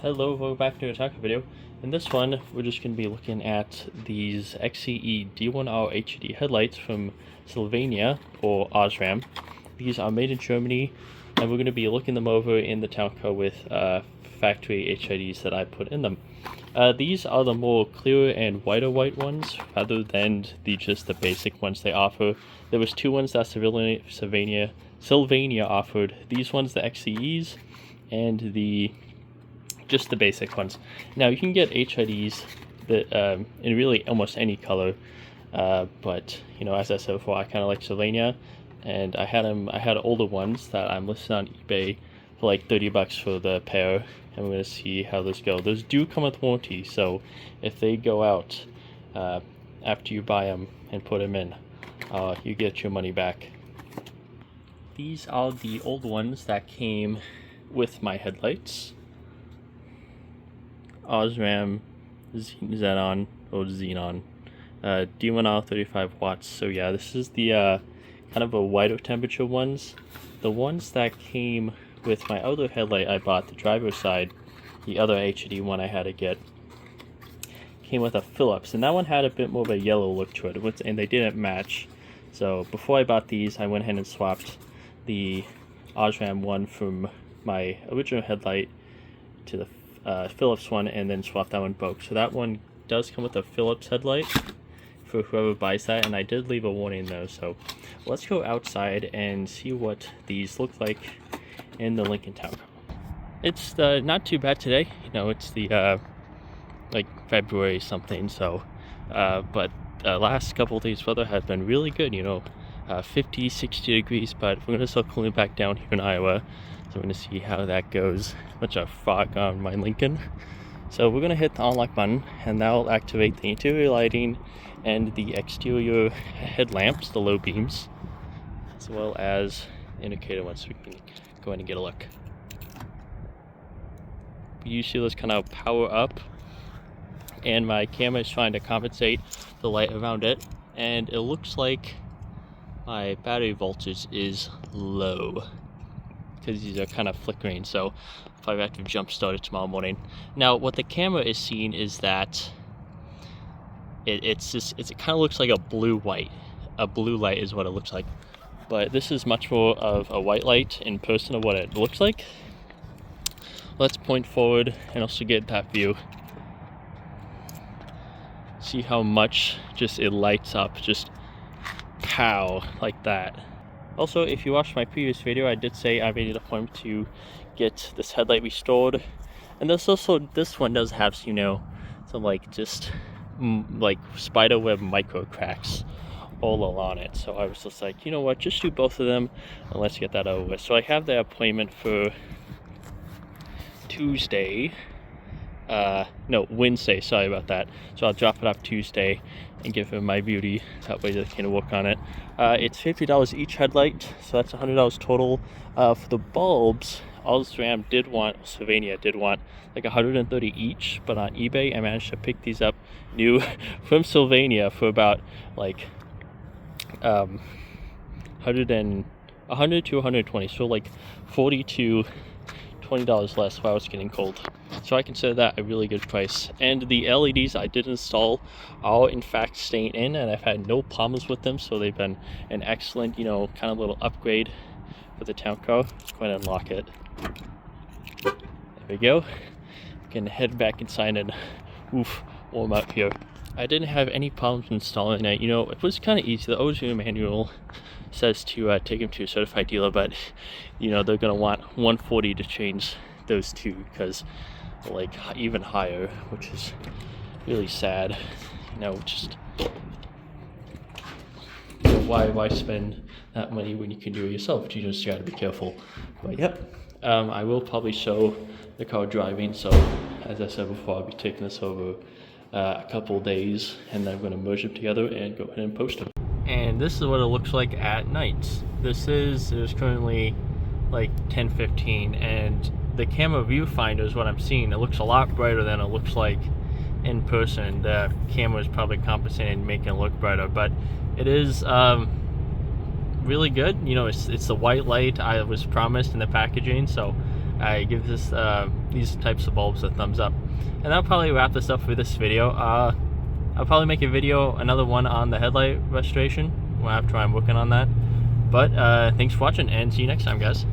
Hello, welcome back to a taco video. In this one, we're just going to be looking at these XCE D1R HID headlights from Silvania or Osram. These are made in Germany, and we're going to be looking them over in the town car with factory HIDs that I put in them. These are the more clearer and whiter white ones, rather than just the basic ones they offer. There was two ones that Silvania offered. These ones, the XCEs, and just the basic ones. Now you can get HIDs that in really almost any color, but you know, as I said before, I kind of like Silvania, and I had older ones that I'm listing on eBay for like $30 for the pair, and we're gonna see how those go. Those do come with warranty, so if they go out after you buy them and put them in, you get your money back. These are the old ones that came with my headlights. Osram Xenon or Xenon D1R 35 watts. So yeah, this is the kind of a wider temperature ones. The ones that came with my other headlight I bought, the driver's side, the other HID one I had to get, came with a Phillips, and that one had a bit more of a yellow look to it, and they didn't match. So before I bought these, I went ahead and swapped the Osram one from my original headlight to the Phillips one, and then swap that one both. So that one does come with a Phillips headlight for whoever buys that, and I did leave a warning though. So let's go outside and see what these look like in the Lincoln Town. It's not too bad today. You know, it's the like February something. So but last couple of days weather has been really good. You know, 50, 60 degrees. But we're gonna start cooling back down here in Iowa. So we're going to see how that goes. Bunch of fog on my Lincoln. So we're going to hit the unlock button, and that'll activate the interior lighting and the exterior headlamps, the low beams, as well as the indicator ones. So we can go in and get a look. You see those kind of power up, and my camera is trying to compensate the light around it, and it looks like my battery voltage is low, because these are kind of flickering, so I'll probably have to jump start it tomorrow morning. Now what the camera is seeing is that it kind of looks like a blue light is what it looks like, but this is much more of a white light in person of what it looks like. Let's point forward and also get that view. See how much just it lights up, just pow, like that. Also, if you watched my previous video, I did say I made an appointment to get this headlight restored, and this one does have, you know, some like just like spiderweb micro cracks all along it. So I was just like, you know what, just do both of them and let's get that over with. So I have the appointment for Tuesday. No, Wednesday, sorry about that. So I'll drop it off Tuesday and give him my beauty, that way they can work on it. It's $50 each headlight, so that's $100 total. For the bulbs, Silvania did want like 130 each, but on eBay I managed to pick these up new from Silvania for about like 100 to 120, so like 40 to $20 less while it's getting cold. So I consider that a really good price. And the LEDs I did install are in fact staying in, and I've had no problems with them, so they've been an excellent, you know, kind of little upgrade for the town car. Let's go ahead and lock it. There we go. We can head back inside and warm up here. I didn't have any problems installing it. You know, it was kind of easy. The original manual says to take them to a certified dealer, but you know, they're gonna want $140 to change those two, because like even higher, which is really sad. You know, just you know, why spend that money when you can do it yourself? You just gotta be careful. But yep, I will probably show the car driving. So as I said before, I'll be taking this over a couple days, and then I'm going to merge them together and go ahead and post them. And this is what it looks like at night. There's currently like 10:15, and the camera viewfinder is what I'm seeing. It looks a lot brighter than it looks like in person. The camera is probably compensating and making it look brighter, but it is really good. You know, it's the white light I was promised in the packaging, so I give this these types of bulbs a thumbs up. And that'll probably wrap this up for this video. I'll probably make a video, another one on the headlight restoration after I'm working on that. But thanks for watching, and see you next time, guys.